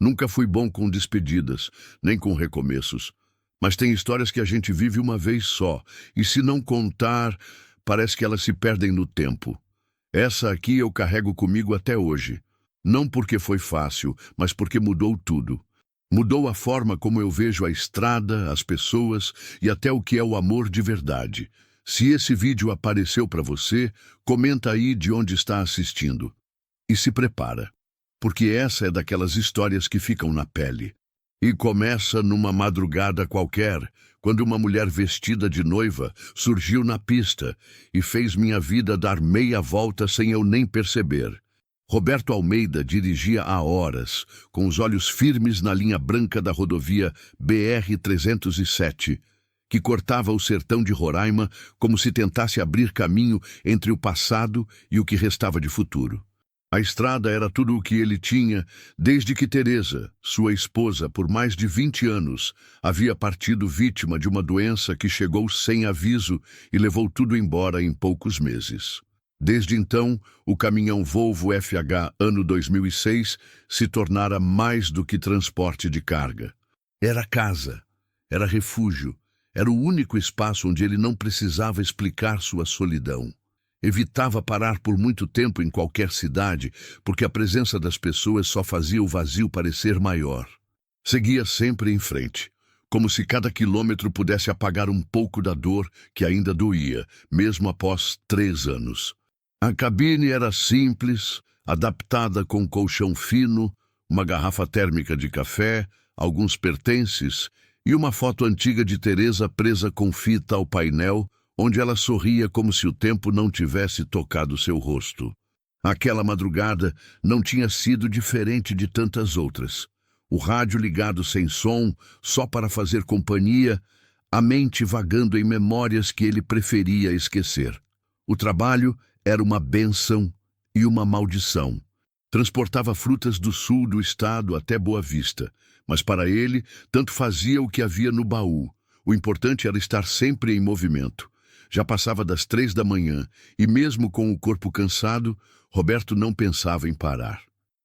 Nunca fui bom com despedidas, nem com recomeços. Mas tem histórias que a gente vive uma vez só, e se não contar, parece que elas se perdem no tempo. Essa aqui eu carrego comigo até hoje. Não porque foi fácil, mas porque mudou tudo. Mudou a forma como eu vejo a estrada, as pessoas e até o que é o amor de verdade. Se esse vídeo apareceu para você, comenta aí de onde está assistindo. E se prepara, porque essa é daquelas histórias que ficam na pele. E começa numa madrugada qualquer, quando uma mulher vestida de noiva surgiu na pista e fez minha vida dar meia volta sem eu nem perceber. Roberto Almeida dirigia há horas, com os olhos firmes na linha branca da rodovia BR-307, que cortava o sertão de Roraima como se tentasse abrir caminho entre o passado e o que restava de futuro. A estrada era tudo o que ele tinha desde que Teresa, sua esposa por mais de 20 anos, havia partido vítima de uma doença que chegou sem aviso e levou tudo embora em poucos meses. Desde então, o caminhão Volvo FH ano 2006 se tornara mais do que transporte de carga. Era casa, era refúgio, era o único espaço onde ele não precisava explicar sua solidão. Evitava parar por muito tempo em qualquer cidade, porque a presença das pessoas só fazia o vazio parecer maior. Seguia sempre em frente, como se cada quilômetro pudesse apagar um pouco da dor que ainda doía, mesmo após 3 anos. A cabine era simples, adaptada com colchão fino, uma garrafa térmica de café, alguns pertences e uma foto antiga de Teresa presa com fita ao painel, onde ela sorria como se o tempo não tivesse tocado seu rosto. Aquela madrugada não tinha sido diferente de tantas outras. O rádio ligado sem som, só para fazer companhia, a mente vagando em memórias que ele preferia esquecer. O trabalho era uma bênção e uma maldição. Transportava frutas do sul do estado até Boa Vista, mas para ele, tanto fazia o que havia no baú. O importante era estar sempre em movimento. Já passava das 3 da manhã, e mesmo com o corpo cansado, Roberto não pensava em parar.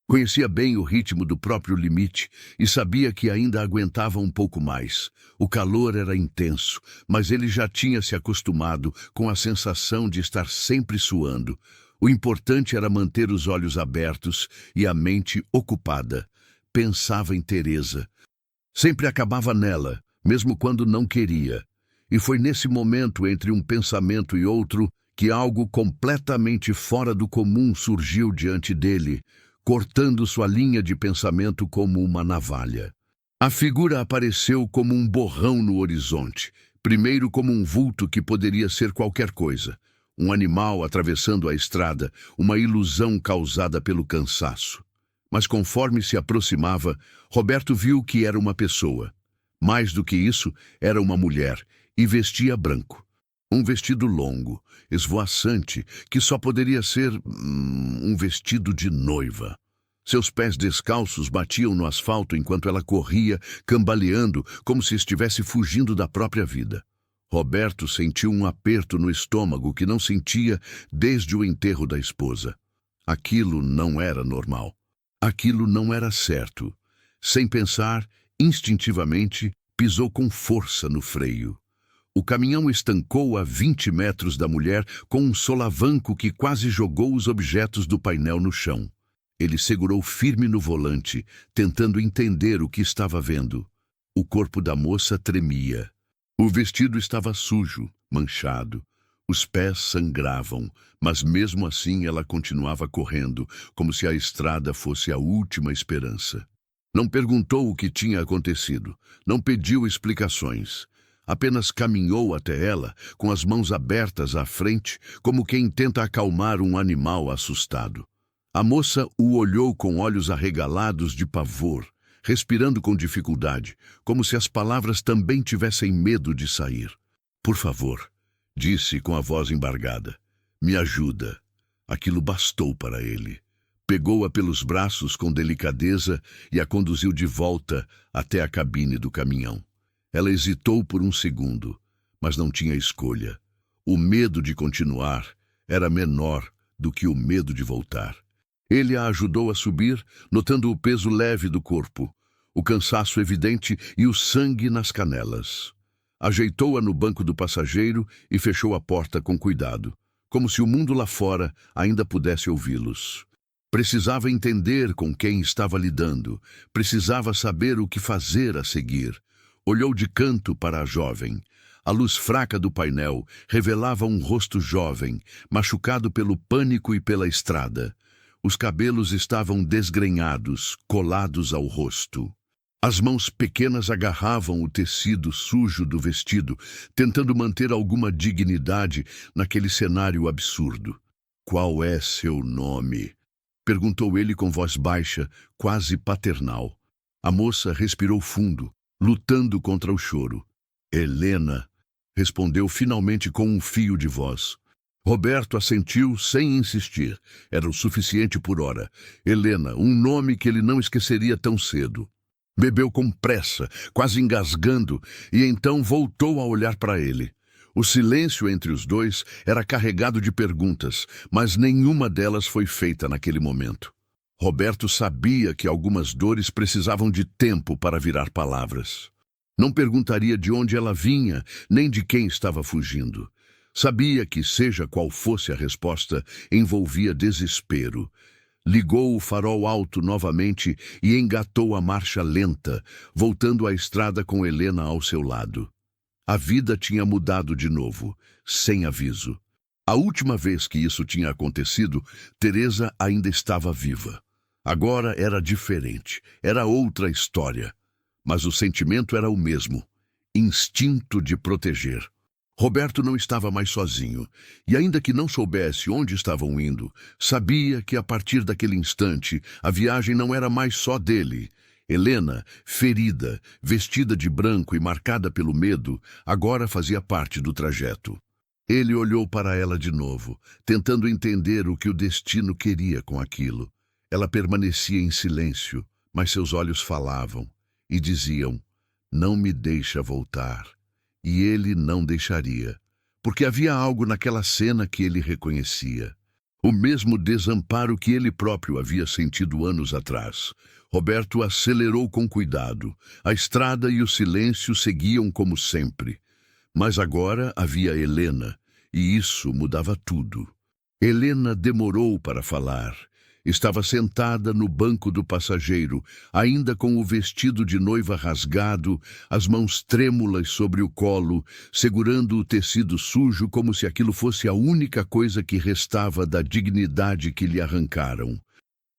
Conhecia bem o ritmo do próprio limite e sabia que ainda aguentava um pouco mais. O calor era intenso, mas ele já tinha se acostumado com a sensação de estar sempre suando. O importante era manter os olhos abertos e a mente ocupada. Pensava em Teresa. Sempre acabava nela, mesmo quando não queria. E foi nesse momento, entre um pensamento e outro, que algo completamente fora do comum surgiu diante dele, cortando sua linha de pensamento como uma navalha. A figura apareceu como um borrão no horizonte, primeiro como um vulto que poderia ser qualquer coisa. Um animal atravessando a estrada, uma ilusão causada pelo cansaço. Mas conforme se aproximava, Roberto viu que era uma pessoa. Mais do que isso, era uma mulher, e vestia branco. Um vestido longo, esvoaçante, que só poderia ser um vestido de noiva. Seus pés descalços batiam no asfalto enquanto ela corria, cambaleando, como se estivesse fugindo da própria vida. Roberto sentiu um aperto no estômago que não sentia desde o enterro da esposa. Aquilo não era normal. Aquilo não era certo. Sem pensar, instintivamente, pisou com força no freio. O caminhão estancou a 20 metros da mulher com um solavanco que quase jogou os objetos do painel no chão. Ele segurou firme no volante, tentando entender o que estava vendo. O corpo da moça tremia. O vestido estava sujo, manchado. Os pés sangravam, mas mesmo assim ela continuava correndo, como se a estrada fosse a última esperança. Não perguntou o que tinha acontecido, não pediu explicações. Apenas caminhou até ela, com as mãos abertas à frente, como quem tenta acalmar um animal assustado. A moça o olhou com olhos arregalados de pavor, respirando com dificuldade, como se as palavras também tivessem medo de sair. "Por favor", disse com a voz embargada. "Me ajuda." Aquilo bastou para ele. Pegou-a pelos braços com delicadeza e a conduziu de volta até a cabine do caminhão. Ela hesitou por um segundo, mas não tinha escolha. O medo de continuar era menor do que o medo de voltar. Ele a ajudou a subir, notando o peso leve do corpo, o cansaço evidente e o sangue nas canelas. Ajeitou-a no banco do passageiro e fechou a porta com cuidado, como se o mundo lá fora ainda pudesse ouvi-los. Precisava entender com quem estava lidando, precisava saber o que fazer a seguir. Olhou de canto para a jovem. A luz fraca do painel revelava um rosto jovem, machucado pelo pânico e pela estrada. Os cabelos estavam desgrenhados, colados ao rosto. As mãos pequenas agarravam o tecido sujo do vestido, tentando manter alguma dignidade naquele cenário absurdo. "Qual é seu nome?" perguntou ele com voz baixa, quase paternal. A moça respirou fundo, lutando contra o choro. "Helena", respondeu finalmente com um fio de voz. Roberto assentiu sem insistir. Era o suficiente por hora. Helena, um nome que ele não esqueceria tão cedo. Bebeu com pressa, quase engasgando, e então voltou a olhar para ele. O silêncio entre os dois era carregado de perguntas, mas nenhuma delas foi feita naquele momento. Roberto sabia que algumas dores precisavam de tempo para virar palavras. Não perguntaria de onde ela vinha, nem de quem estava fugindo. Sabia que, seja qual fosse a resposta, envolvia desespero. Ligou o farol alto novamente e engatou a marcha lenta, voltando à estrada com Helena ao seu lado. A vida tinha mudado de novo, sem aviso. A última vez que isso tinha acontecido, Teresa ainda estava viva. Agora era diferente, era outra história. Mas o sentimento era o mesmo, instinto de proteger. Roberto não estava mais sozinho, e ainda que não soubesse onde estavam indo, sabia que a partir daquele instante a viagem não era mais só dele. Helena, ferida, vestida de branco e marcada pelo medo, agora fazia parte do trajeto. Ele olhou para ela de novo, tentando entender o que o destino queria com aquilo. Ela permanecia em silêncio, mas seus olhos falavam e diziam: "Não me deixa voltar." E ele não deixaria, porque havia algo naquela cena que ele reconhecia. O mesmo desamparo que ele próprio havia sentido anos atrás. Roberto acelerou com cuidado. A estrada e o silêncio seguiam como sempre. Mas agora havia Helena, e isso mudava tudo. Helena demorou para falar. Estava sentada no banco do passageiro, ainda com o vestido de noiva rasgado, as mãos trêmulas sobre o colo, segurando o tecido sujo como se aquilo fosse a única coisa que restava da dignidade que lhe arrancaram.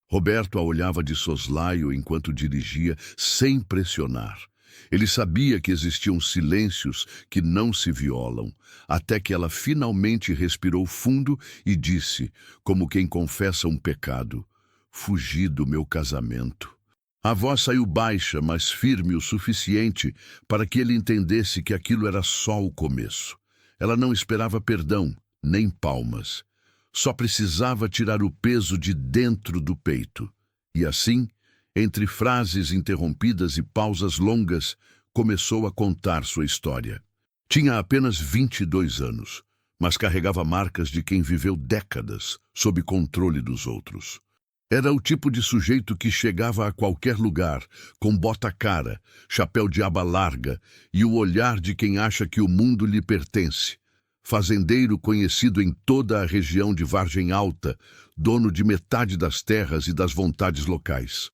Roberto a olhava de soslaio enquanto dirigia, sem pressionar. Ele sabia que existiam silêncios que não se violam, até que ela finalmente respirou fundo e disse, como quem confessa um pecado: "Fugi do meu casamento." A voz saiu baixa, mas firme o suficiente para que ele entendesse que aquilo era só o começo. Ela não esperava perdão, nem palmas. Só precisava tirar o peso de dentro do peito. E assim, entre frases interrompidas e pausas longas, começou a contar sua história. Tinha apenas 22 anos, mas carregava marcas de quem viveu décadas sob controle dos outros. Era o tipo de sujeito que chegava a qualquer lugar, com bota cara, chapéu de aba larga e o olhar de quem acha que o mundo lhe pertence. Fazendeiro conhecido em toda a região de Vargem Alta, dono de metade das terras e das vontades locais.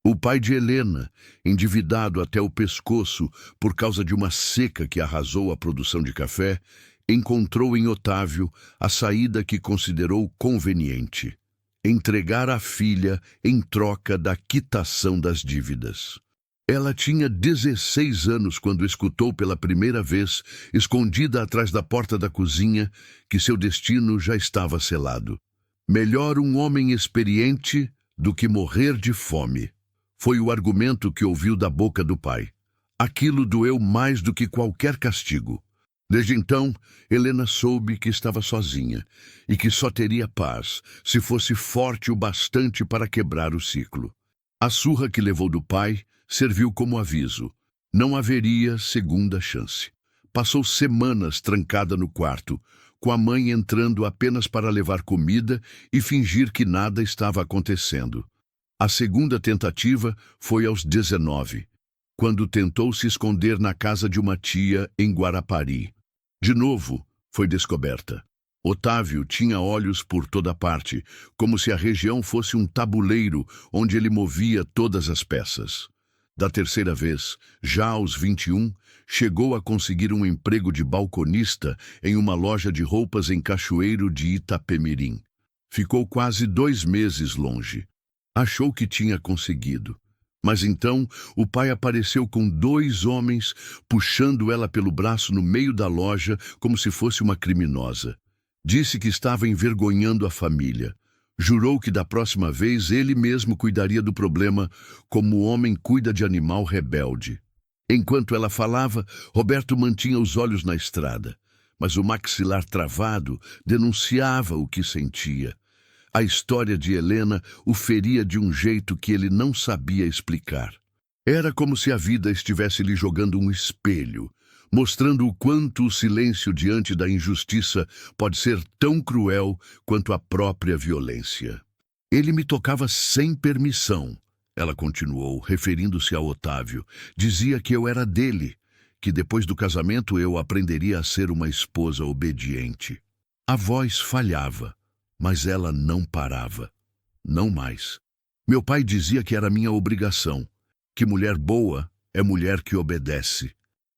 O pai de Helena, endividado até o pescoço por causa de uma seca que arrasou a produção de café, encontrou em Otávio a saída que considerou conveniente: entregar a filha em troca da quitação das dívidas. Ela tinha 16 anos quando escutou pela primeira vez, escondida atrás da porta da cozinha, que seu destino já estava selado. Melhor um homem experiente do que morrer de fome. Foi o argumento que ouviu da boca do pai. Aquilo doeu mais do que qualquer castigo. Desde então, Helena soube que estava sozinha e que só teria paz se fosse forte o bastante para quebrar o ciclo. A surra que levou do pai serviu como aviso. Não haveria segunda chance. Passou semanas trancada no quarto, com a mãe entrando apenas para levar comida e fingir que nada estava acontecendo. A segunda tentativa foi aos 19, quando tentou se esconder na casa de uma tia em Guarapari. De novo, foi descoberta. Otávio tinha olhos por toda parte, como se a região fosse um tabuleiro onde ele movia todas as peças. Da terceira vez, já aos 21, chegou a conseguir um emprego de balconista em uma loja de roupas em Cachoeiro de Itapemirim. Ficou quase 2 meses longe. Achou que tinha conseguido. Mas então o pai apareceu com 2 homens, puxando ela pelo braço no meio da loja como se fosse uma criminosa. Disse que estava envergonhando a família. Jurou que da próxima vez ele mesmo cuidaria do problema, como o homem cuida de animal rebelde. Enquanto ela falava, Roberto mantinha os olhos na estrada, mas o maxilar travado denunciava o que sentia. A história de Helena o feria de um jeito que ele não sabia explicar. Era como se a vida estivesse lhe jogando um espelho, mostrando o quanto o silêncio diante da injustiça pode ser tão cruel quanto a própria violência. Ele me tocava sem permissão, ela continuou, referindo-se a Otávio. Dizia que eu era dele, que depois do casamento eu aprenderia a ser uma esposa obediente. A voz falhava, mas ela não parava. Não mais. Meu pai dizia que era minha obrigação, que mulher boa é mulher que obedece.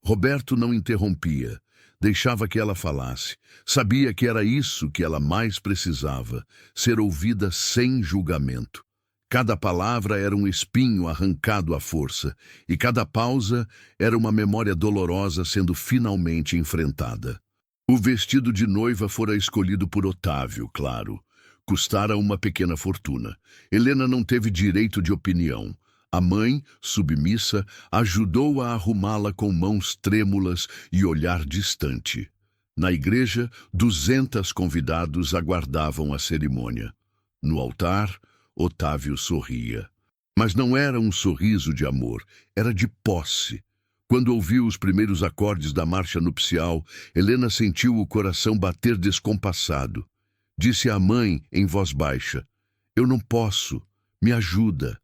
Roberto não interrompia, deixava que ela falasse. Sabia que era isso que ela mais precisava, ser ouvida sem julgamento. Cada palavra era um espinho arrancado à força, e cada pausa era uma memória dolorosa sendo finalmente enfrentada. O vestido de noiva fora escolhido por Otávio, claro. Custara uma pequena fortuna. Helena não teve direito de opinião. A mãe, submissa, ajudou-a a arrumá-la com mãos trêmulas e olhar distante. Na igreja, 200 convidados aguardavam a cerimônia. No altar, Otávio sorria. Mas não era um sorriso de amor, era de posse. Quando ouviu os primeiros acordes da marcha nupcial, Helena sentiu o coração bater descompassado. Disse à mãe em voz baixa: "Eu não posso, me ajuda."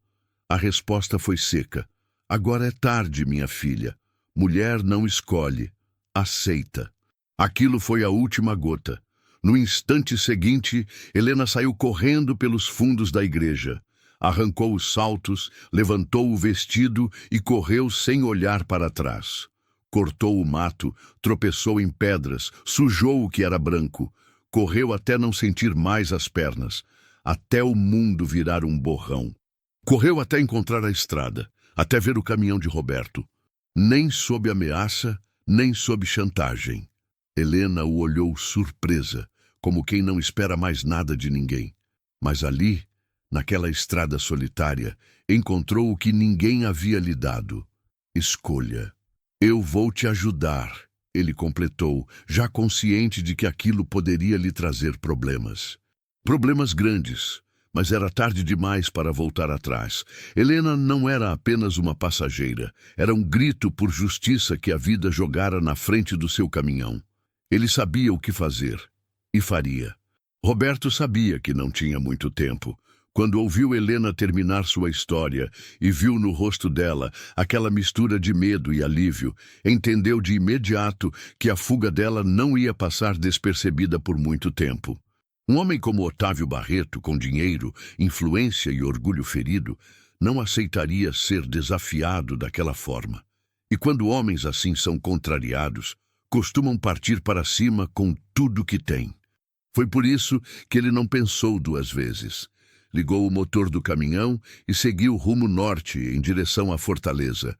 A resposta foi seca. "Agora é tarde, minha filha. Mulher não escolhe, aceita." Aquilo foi a última gota. No instante seguinte, Helena saiu correndo pelos fundos da igreja. Arrancou os saltos, levantou o vestido e correu sem olhar para trás. Cortou o mato, tropeçou em pedras, sujou o que era branco. Correu até não sentir mais as pernas, até o mundo virar um borrão. Correu até encontrar a estrada, até ver o caminhão de Roberto. Nem sob ameaça, nem sob chantagem. Helena o olhou surpresa, como quem não espera mais nada de ninguém. Mas ali, naquela estrada solitária, encontrou o que ninguém havia lhe dado: escolha. "Eu vou te ajudar", ele completou, já consciente de que aquilo poderia lhe trazer problemas. Problemas grandes, mas era tarde demais para voltar atrás. Helena não era apenas uma passageira, era um grito por justiça que a vida jogara na frente do seu caminhão. Ele sabia o que fazer, e faria. Roberto sabia que não tinha muito tempo. Quando ouviu Helena terminar sua história e viu no rosto dela aquela mistura de medo e alívio, entendeu de imediato que a fuga dela não ia passar despercebida por muito tempo. Um homem como Otávio Barreto, com dinheiro, influência e orgulho ferido, não aceitaria ser desafiado daquela forma. E quando homens assim são contrariados, costumam partir para cima com tudo que têm. Foi por isso que ele não pensou 2 vezes. Ligou o motor do caminhão e seguiu rumo norte, em direção à Fortaleza.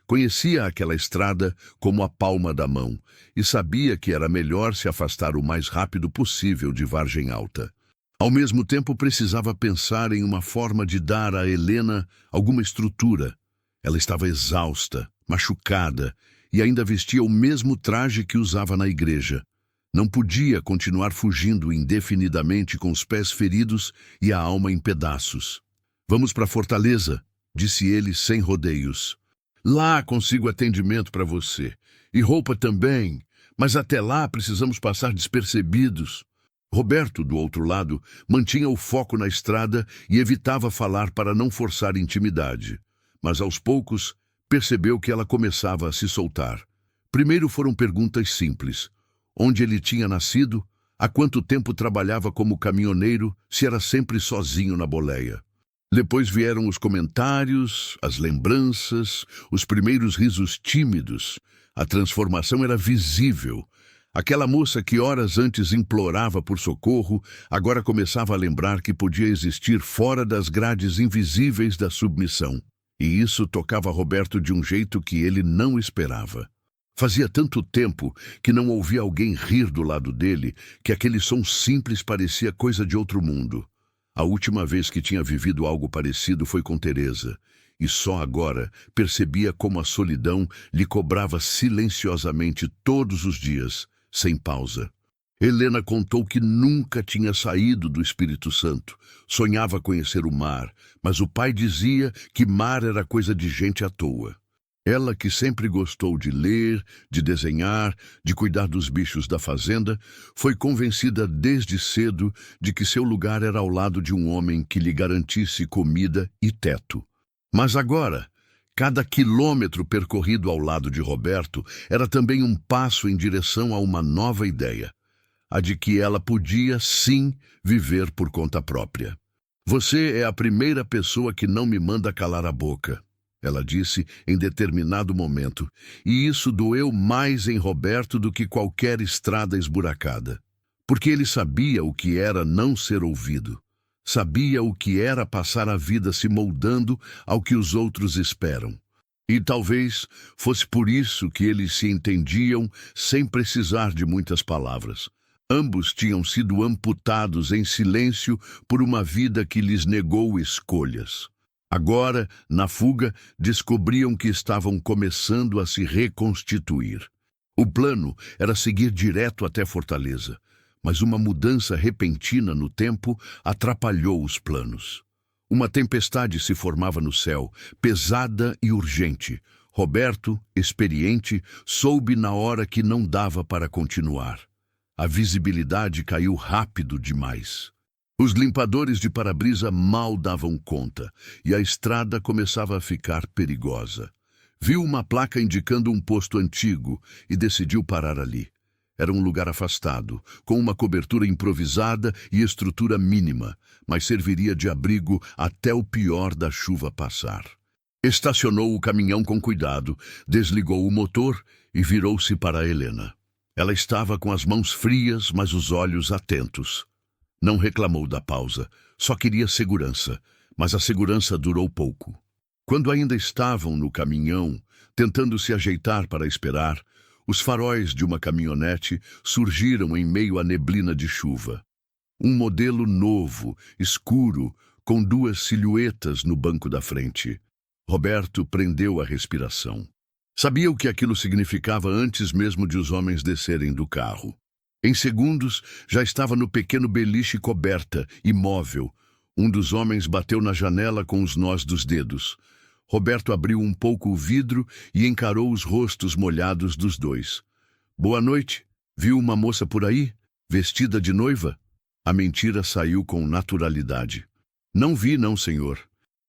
Conhecia aquela estrada como a palma da mão e sabia que era melhor se afastar o mais rápido possível de Vargem Alta. Ao mesmo tempo, precisava pensar em uma forma de dar a Helena alguma estrutura. Ela estava exausta, machucada e ainda vestia o mesmo traje que usava na igreja. Não podia continuar fugindo indefinidamente com os pés feridos e a alma em pedaços. "Vamos para Fortaleza", disse ele sem rodeios. "Lá consigo atendimento para você. E roupa também, Mas até lá precisamos passar despercebidos. Roberto, do outro lado, mantinha o foco na estrada e evitava falar para não forçar intimidade. Mas aos poucos, percebeu que ela começava a se soltar. Primeiro foram perguntas simples. Onde ele tinha nascido? Há quanto tempo trabalhava como caminhoneiro, se era sempre sozinho na boleia? Depois vieram os comentários, as lembranças, os primeiros risos tímidos. A transformação era visível. Aquela moça que horas antes implorava por socorro, agora começava a lembrar que podia existir fora das grades invisíveis da submissão. E isso tocava Roberto de um jeito que ele não esperava. Fazia tanto tempo que não ouvia alguém rir do lado dele que aquele som simples parecia coisa de outro mundo. A última vez que tinha vivido algo parecido foi com Teresa, e só agora percebia como a solidão lhe cobrava silenciosamente todos os dias, sem pausa. Helena contou que nunca tinha saído do Espírito Santo. Sonhava conhecer o mar, mas o pai dizia que mar era coisa de gente à toa. Ela, que sempre gostou de ler, de desenhar, de cuidar dos bichos da fazenda, foi convencida desde cedo de que seu lugar era ao lado de um homem que lhe garantisse comida e teto. Mas agora, cada quilômetro percorrido ao lado de Roberto era também um passo em direção a uma nova ideia, a de que ela podia, sim, viver por conta própria. Você é a primeira pessoa que não me manda calar a boca, ela disse em determinado momento, e isso doeu mais em Roberto do que qualquer estrada esburacada. Porque ele sabia o que era não ser ouvido. Sabia o que era passar a vida se moldando ao que os outros esperam. E talvez fosse por isso que eles se entendiam sem precisar de muitas palavras. Ambos tinham sido amputados em silêncio por uma vida que lhes negou escolhas. Agora, na fuga, descobriam que estavam começando a se reconstituir. O plano era seguir direto até Fortaleza, mas uma mudança repentina no tempo atrapalhou os planos. Uma tempestade se formava no céu, pesada e urgente. Roberto, experiente, soube na hora que não dava para continuar. A visibilidade caiu rápido demais. Os limpadores de para-brisa mal davam conta, e a estrada começava a ficar perigosa. Viu uma placa indicando um posto antigo e decidiu parar ali. Era um lugar afastado, com uma cobertura improvisada e estrutura mínima, mas serviria de abrigo até o pior da chuva passar. Estacionou o caminhão com cuidado, desligou o motor e virou-se para Helena. Ela estava com as mãos frias, mas os olhos atentos. Não reclamou da pausa, só queria segurança, mas a segurança durou pouco. Quando ainda estavam no caminhão, tentando se ajeitar para esperar, os faróis de uma caminhonete surgiram em meio à neblina de chuva. Um modelo novo, escuro, com duas silhuetas no banco da frente. Roberto prendeu a respiração. Sabia o que aquilo significava antes mesmo de os homens descerem do carro. Em segundos, já estava no pequeno beliche coberta, imóvel. Um dos homens bateu na janela com os nós dos dedos. Roberto abriu um pouco o vidro e encarou os rostos molhados dos dois. Boa noite. Viu uma moça por aí? Vestida de noiva? A mentira saiu com naturalidade. Não vi, não, senhor.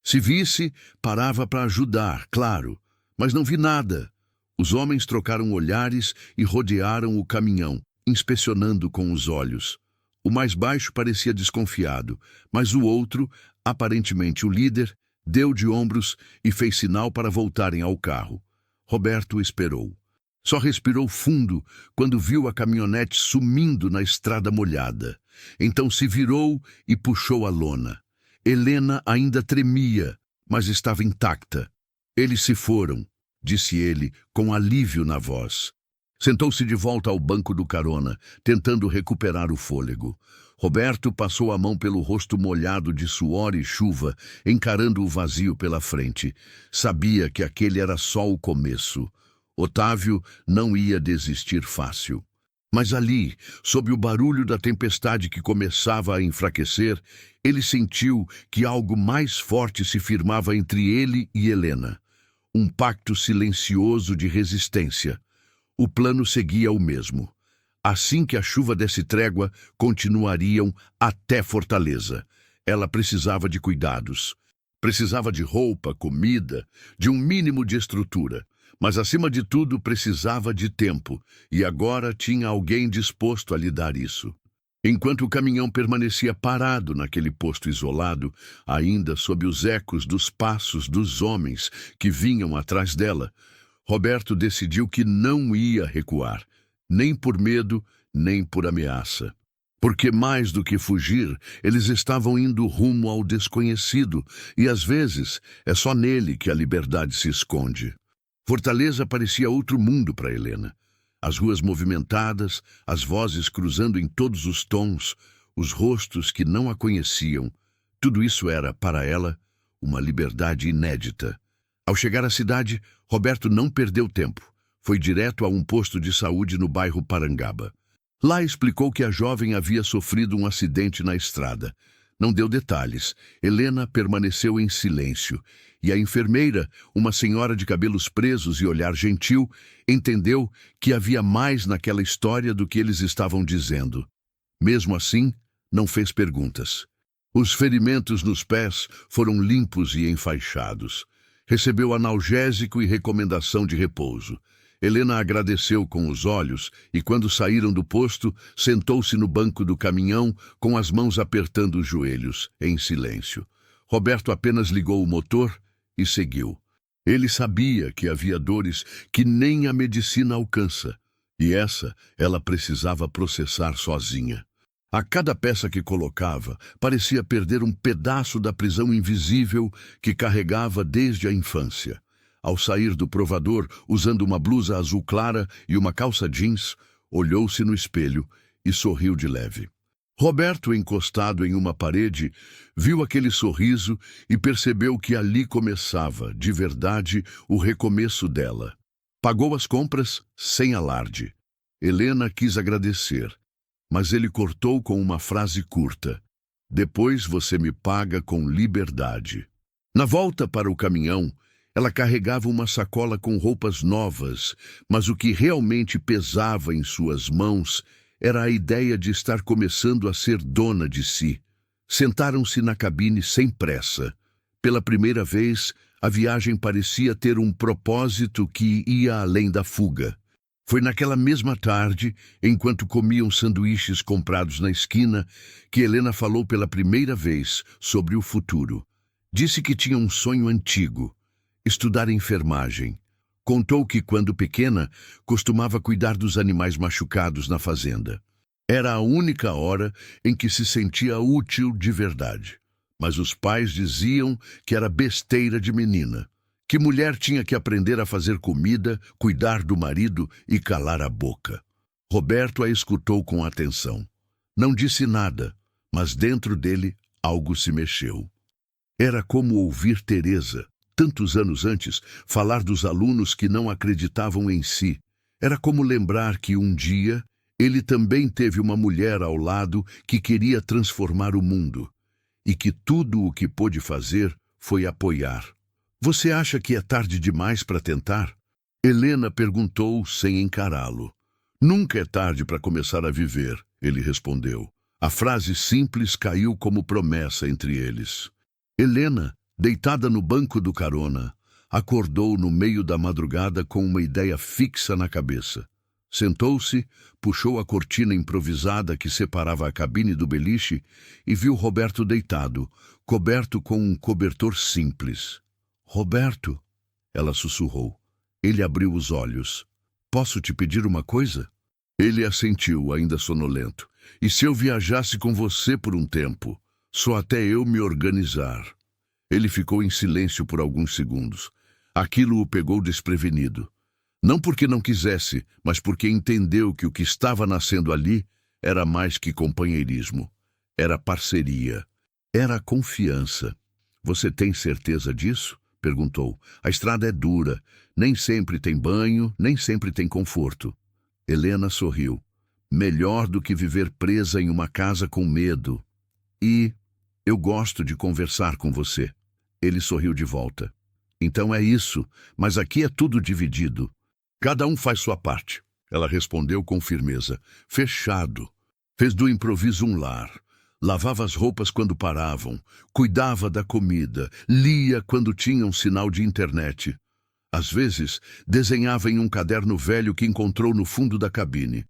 Se visse, parava para ajudar, claro. Mas não vi nada. Os homens trocaram olhares e rodearam o caminhão, inspecionando com os olhos. O mais baixo parecia desconfiado, mas o outro, aparentemente o líder, deu de ombros e fez sinal para voltarem ao carro. Roberto esperou. Só respirou fundo quando viu a caminhonete sumindo na estrada molhada. Então se virou e puxou a lona. Helena ainda tremia, mas estava intacta. Eles se foram, disse ele, com alívio na voz. Sentou-se de volta ao banco do carona, tentando recuperar o fôlego. Roberto passou a mão pelo rosto molhado de suor e chuva, encarando o vazio pela frente. Sabia que aquele era só o começo. Otávio não ia desistir fácil. Mas ali, sob o barulho da tempestade que começava a enfraquecer, ele sentiu que algo mais forte se firmava entre ele e Helena. Um pacto silencioso de resistência. O plano seguia o mesmo. Assim que a chuva desse trégua, continuariam até Fortaleza. Ela precisava de cuidados. Precisava de roupa, comida, de um mínimo de estrutura. Mas, acima de tudo, precisava de tempo. E agora tinha alguém disposto a lhe dar isso. Enquanto o caminhão permanecia parado naquele posto isolado, ainda sob os ecos dos passos dos homens que vinham atrás dela, Roberto decidiu que não ia recuar, nem por medo, nem por ameaça. Porque mais do que fugir, eles estavam indo rumo ao desconhecido, e às vezes é só nele que a liberdade se esconde. Fortaleza parecia outro mundo para Helena. As ruas movimentadas, as vozes cruzando em todos os tons, os rostos que não a conheciam, tudo isso era, para ela, uma liberdade inédita. Ao chegar à cidade, Roberto não perdeu tempo. Foi direto a um posto de saúde no bairro Parangaba. Lá explicou que a jovem havia sofrido um acidente na estrada. Não deu detalhes. Helena permaneceu em silêncio. E a enfermeira, uma senhora de cabelos presos e olhar gentil, entendeu que havia mais naquela história do que eles estavam dizendo. Mesmo assim, não fez perguntas. Os ferimentos nos pés foram limpos e enfaixados. Recebeu analgésico e recomendação de repouso. Helena agradeceu com os olhos e, quando saíram do posto, sentou-se no banco do caminhão com as mãos apertando os joelhos, em silêncio. Roberto apenas ligou o motor e seguiu. Ele sabia que havia dores que nem a medicina alcança, e essa ela precisava processar sozinha. A cada peça que colocava, parecia perder um pedaço da prisão invisível que carregava desde a infância. Ao sair do provador, usando uma blusa azul clara e uma calça jeans, olhou-se no espelho e sorriu de leve. Roberto, encostado em uma parede, viu aquele sorriso e percebeu que ali começava, de verdade, o recomeço dela. Pagou as compras sem alarde. Helena quis agradecer, mas ele cortou com uma frase curta. Depois você me paga com liberdade. Na volta para o caminhão, ela carregava uma sacola com roupas novas, mas o que realmente pesava em suas mãos era a ideia de estar começando a ser dona de si. Sentaram-se na cabine sem pressa. Pela primeira vez, a viagem parecia ter um propósito que ia além da fuga. Foi naquela mesma tarde, enquanto comiam sanduíches comprados na esquina, que Helena falou pela primeira vez sobre o futuro. Disse que tinha um sonho antigo: estudar enfermagem. Contou que, quando pequena, costumava cuidar dos animais machucados na fazenda. Era a única hora em que se sentia útil de verdade. Mas os pais diziam que era besteira de menina, que mulher tinha que aprender a fazer comida, cuidar do marido e calar a boca. Roberto a escutou com atenção. Não disse nada, mas dentro dele algo se mexeu. Era como ouvir Teresa, tantos anos antes, falar dos alunos que não acreditavam em si. Era como lembrar que um dia ele também teve uma mulher ao lado que queria transformar o mundo, e que tudo o que pôde fazer foi apoiar. Você acha que é tarde demais para tentar? Helena perguntou sem encará-lo. Nunca é tarde para começar a viver, ele respondeu. A frase simples caiu como promessa entre eles. Helena, deitada no banco do carona, acordou no meio da madrugada com uma ideia fixa na cabeça. Sentou-se, puxou a cortina improvisada que separava a cabine do beliche e viu Roberto deitado, coberto com um cobertor simples. Roberto, ela sussurrou. Ele abriu os olhos. Posso te pedir uma coisa? Ele assentiu, ainda sonolento. E se eu viajasse com você por um tempo? Só até eu me organizar. Ele ficou em silêncio por alguns segundos. Aquilo o pegou desprevenido. Não porque não quisesse, mas porque entendeu que o que estava nascendo ali era mais que companheirismo. Era parceria. Era confiança. Você tem certeza disso? Perguntou. A estrada é dura. Nem sempre tem banho, nem sempre tem conforto. Helena sorriu. Melhor do que viver presa em uma casa com medo. E eu gosto de conversar com você. Ele sorriu de volta. Então é isso, mas aqui é tudo dividido. Cada um faz sua parte. Ela respondeu com firmeza. Fechado. Fez do improviso um lar. Lavava as roupas quando paravam, cuidava da comida, lia quando tinha um sinal de internet. Às vezes, desenhava em um caderno velho que encontrou no fundo da cabine.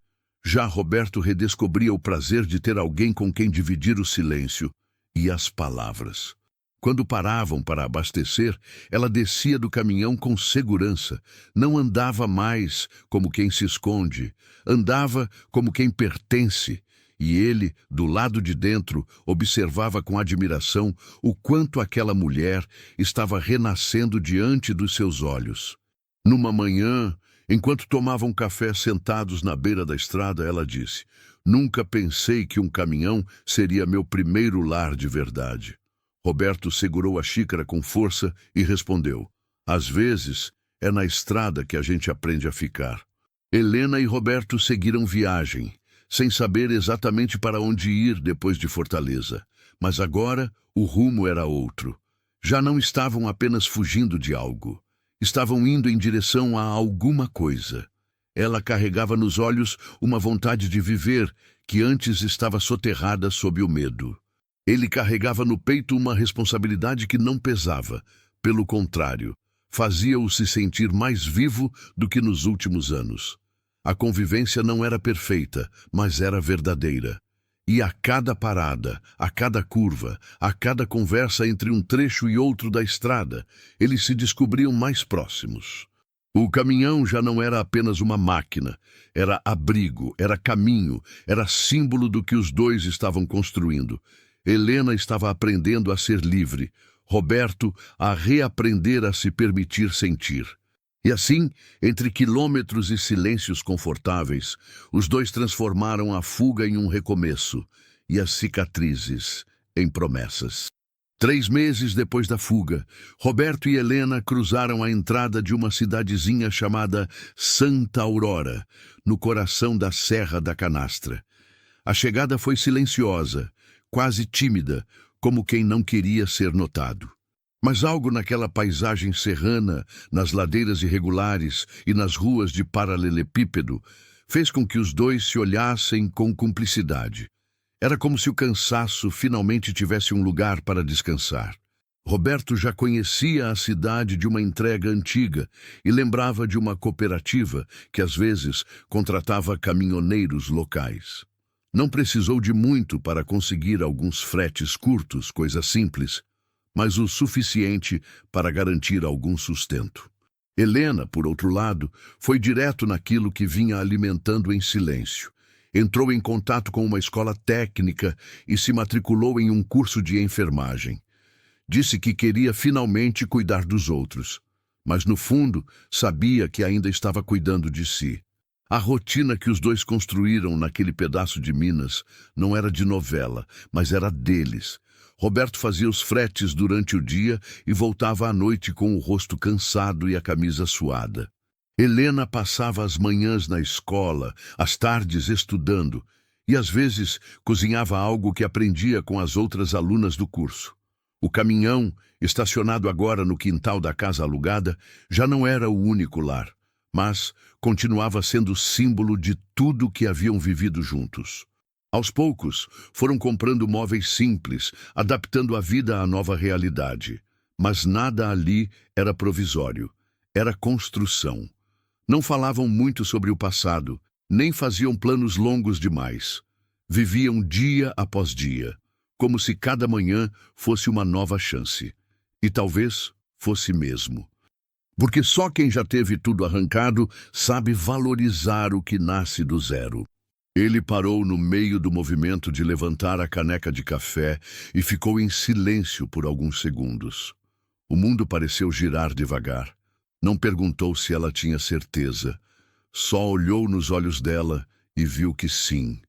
Já Roberto redescobria o prazer de ter alguém com quem dividir o silêncio e as palavras. Quando paravam para abastecer, ela descia do caminhão com segurança. Não andava mais como quem se esconde, andava como quem pertence. E ele, do lado de dentro, observava com admiração o quanto aquela mulher estava renascendo diante dos seus olhos. Numa manhã, enquanto tomavam café sentados na beira da estrada, ela disse: Nunca pensei que um caminhão seria meu primeiro lar de verdade. Roberto segurou a xícara com força e respondeu: Às vezes, é na estrada que a gente aprende a ficar. Helena e Roberto seguiram viagem, sem saber exatamente para onde ir depois de Fortaleza. Mas agora o rumo era outro. Já não estavam apenas fugindo de algo. Estavam indo em direção a alguma coisa. Ela carregava nos olhos uma vontade de viver que antes estava soterrada sob o medo. Ele carregava no peito uma responsabilidade que não pesava. Pelo contrário, fazia-o se sentir mais vivo do que nos últimos anos. A convivência não era perfeita, mas era verdadeira. E a cada parada, a cada curva, a cada conversa entre um trecho e outro da estrada, eles se descobriam mais próximos. O caminhão já não era apenas uma máquina, era abrigo, era caminho, era símbolo do que os dois estavam construindo. Helena estava aprendendo a ser livre, Roberto a reaprender a se permitir sentir. E assim, entre quilômetros e silêncios confortáveis, os dois transformaram a fuga em um recomeço e as cicatrizes em promessas. 3 meses depois da fuga, Roberto e Helena cruzaram a entrada de uma cidadezinha chamada Santa Aurora, no coração da Serra da Canastra. A chegada foi silenciosa, quase tímida, como quem não queria ser notado. Mas algo naquela paisagem serrana, nas ladeiras irregulares e nas ruas de paralelepípedo, fez com que os dois se olhassem com cumplicidade. Era como se o cansaço finalmente tivesse um lugar para descansar. Roberto já conhecia a cidade de uma entrega antiga e lembrava de uma cooperativa que às vezes contratava caminhoneiros locais. Não precisou de muito para conseguir alguns fretes curtos, coisa simples, mas o suficiente para garantir algum sustento. Helena, por outro lado, foi direto naquilo que vinha alimentando em silêncio. Entrou em contato com uma escola técnica e se matriculou em um curso de enfermagem. Disse que queria finalmente cuidar dos outros, mas no fundo sabia que ainda estava cuidando de si. A rotina que os dois construíram naquele pedaço de Minas não era de novela, mas era deles. Roberto fazia os fretes durante o dia e voltava à noite com o rosto cansado e a camisa suada. Helena passava as manhãs na escola, as tardes estudando, e às vezes cozinhava algo que aprendia com as outras alunas do curso. O caminhão, estacionado agora no quintal da casa alugada, já não era o único lar, mas continuava sendo símbolo de tudo o que haviam vivido juntos. Aos poucos, foram comprando móveis simples, adaptando a vida à nova realidade. Mas nada ali era provisório, era construção. Não falavam muito sobre o passado, nem faziam planos longos demais. Viviam dia após dia, como se cada manhã fosse uma nova chance. E talvez fosse mesmo. Porque só quem já teve tudo arrancado sabe valorizar o que nasce do zero. Ele parou no meio do movimento de levantar a caneca de café e ficou em silêncio por alguns segundos. O mundo pareceu girar devagar. Não perguntou se ela tinha certeza. Só olhou nos olhos dela e viu que sim.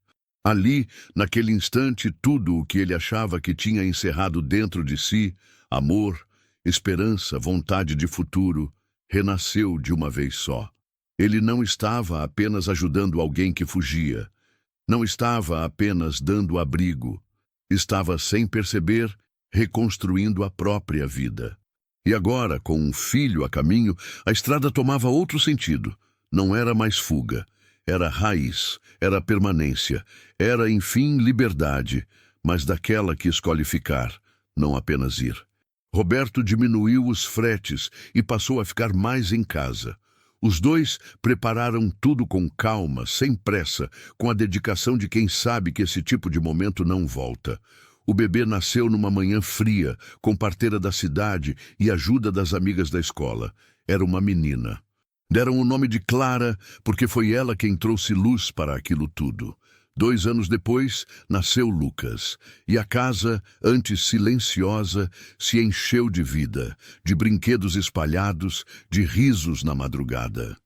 Ali, naquele instante, tudo o que ele achava que tinha encerrado dentro de si, amor, esperança, vontade de futuro, renasceu de uma vez só. Ele não estava apenas ajudando alguém que fugia. Não estava apenas dando abrigo. Estava, sem perceber, reconstruindo a própria vida. E agora, com um filho a caminho, a estrada tomava outro sentido. Não era mais fuga. Era raiz, era permanência, era, enfim, liberdade, mas daquela que escolhe ficar, não apenas ir. Roberto diminuiu os fretes e passou a ficar mais em casa. Os dois prepararam tudo com calma, sem pressa, com a dedicação de quem sabe que esse tipo de momento não volta. O bebê nasceu numa manhã fria, com parteira da cidade e ajuda das amigas da escola. Era uma menina. Deram o nome de Clara porque foi ela quem trouxe luz para aquilo tudo. 2 anos depois, nasceu Lucas, e a casa, antes silenciosa, se encheu de vida, de brinquedos espalhados, de risos na madrugada.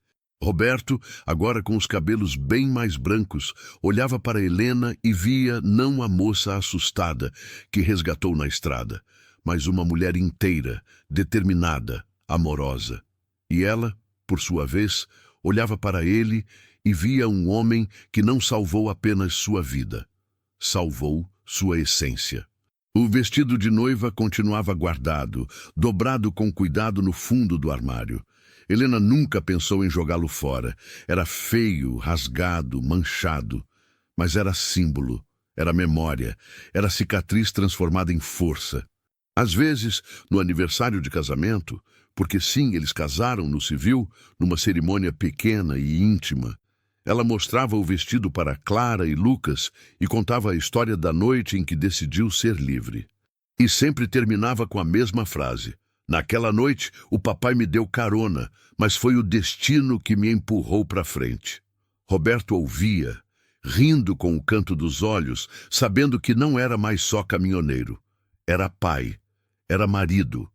Roberto, agora com os cabelos bem mais brancos, olhava para Helena e via não a moça assustada que resgatou na estrada, mas uma mulher inteira, determinada, amorosa. E ela, por sua vez, olhava para ele e via um homem que não salvou apenas sua vida, salvou sua essência. O vestido de noiva continuava guardado, dobrado com cuidado no fundo do armário. Helena nunca pensou em jogá-lo fora. Era feio, rasgado, manchado. Mas era símbolo, era memória, era cicatriz transformada em força. Às vezes, no aniversário de casamento, porque sim, eles casaram no civil, numa cerimônia pequena e íntima, ela mostrava o vestido para Clara e Lucas e contava a história da noite em que decidiu ser livre. E sempre terminava com a mesma frase: naquela noite, o papai me deu carona, mas foi o destino que me empurrou para frente. Roberto ouvia, rindo com o canto dos olhos, sabendo que não era mais só caminhoneiro. Era pai, era marido,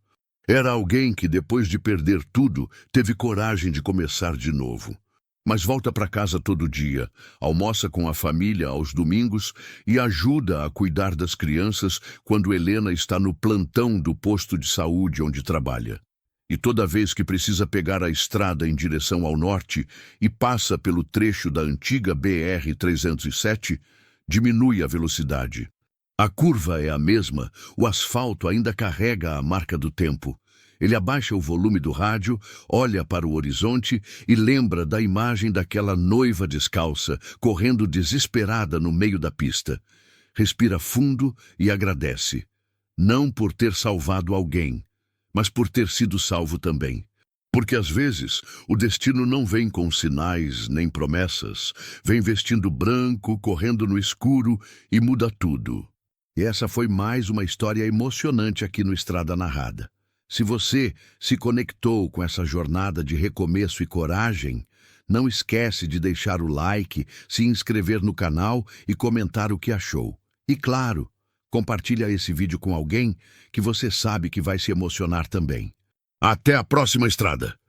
era alguém que, depois de perder tudo, teve coragem de começar de novo. Mas volta para casa todo dia, almoça com a família aos domingos e ajuda a cuidar das crianças quando Helena está no plantão do posto de saúde onde trabalha. E toda vez que precisa pegar a estrada em direção ao norte e passa pelo trecho da antiga BR-307, diminui a velocidade. A curva é a mesma, o asfalto ainda carrega a marca do tempo. Ele abaixa o volume do rádio, olha para o horizonte e lembra da imagem daquela noiva descalça, correndo desesperada no meio da pista. Respira fundo e agradece. Não por ter salvado alguém, mas por ter sido salvo também. Porque às vezes o destino não vem com sinais nem promessas, vem vestindo branco, correndo no escuro e muda tudo. E essa foi mais uma história emocionante aqui no Estrada Narrada. Se você se conectou com essa jornada de recomeço e coragem, não esquece de deixar o like, se inscrever no canal e comentar o que achou. E claro, compartilha esse vídeo com alguém que você sabe que vai se emocionar também. Até a próxima estrada!